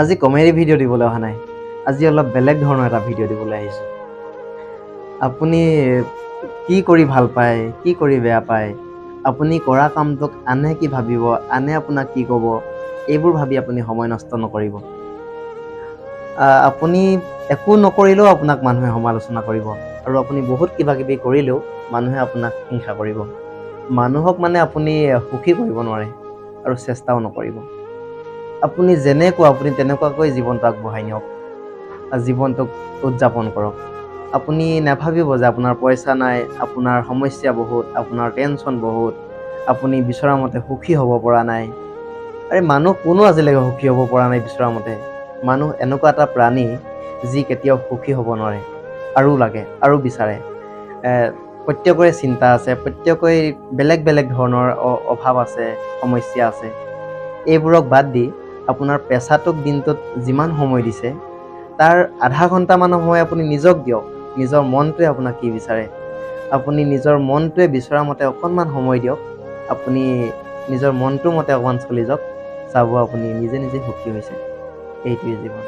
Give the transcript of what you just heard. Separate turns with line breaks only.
আজি comedy video' দিবলৈ অহা নাই, আজি অলপ বেলেগ ধৰণৰ এটা ভিডিঅ' দিবলৈ আহিছোঁ। আপুনি কি কৰি ভাল পায়, কি কৰি বেয়া পায়, আপুনি কৰা কামটোক আনে কি ভাবিব, আনে আপোনাক কি ক'ব, এইবোৰ ভাবি আপুনি সময় নষ্ট নকৰিব। আপুনি একো নকৰিলেও আপোনাক মানুহে সমালোচনা কৰিব, আৰু আপুনি বহুত কিবা কিবি কৰিলেও মানুহে আপোনাক হিংসা কৰিব। মানুহক মানে আপুনি সুখী কৰিব নোৱাৰে আৰু চেষ্টাও নকৰিব। আপুনি যেনেকুৱা আপুনি তেনেকুৱাকৈ জীৱনটো আগবঢ়াই নিয়ক, জীৱনটোক উদযাপন কৰক। আপুনি নাভাবিব যে আপোনাৰ পইচা নাই, আপোনাৰ সমস্যা বহুত, আপোনাৰ টেনশ্যন বহুত, আপুনি বিচৰা মতে সুখী হ'ব পৰা নাই। আৰে মানুহ কোনো আজিলৈকে সুখী হ'ব পৰা নাই বিচৰা মতে। মানুহ এনেকুৱা এটা প্ৰাণী যি কেতিয়াও সুখী হ'ব নোৱাৰে, আৰু লাগে আৰু বিচাৰে। প্ৰত্যেকৰে চিন্তা আছে, প্ৰত্যেকৰে বেলেগ বেলেগ ধৰণৰ অভাৱ আছে, সমস্যা আছে। এইবোৰক বাদ দি আপোনাৰ পেচাটোক দিনটোত যিমান সময় দিছে তাৰ আধা ঘণ্টামান সময় আপুনি নিজক দিয়ক। নিজৰ মনটোৱে আপোনাক কি বিচাৰে, আপুনি নিজৰ মনটোৱে বিচৰা মতে অকণমান সময় দিয়ক। আপুনি নিজৰ মনটোৰ মতে অকণমান চলি যাওক, চাব আপুনি নিজে নিজে সুখী হৈছে। এইটোৱেই জীৱন।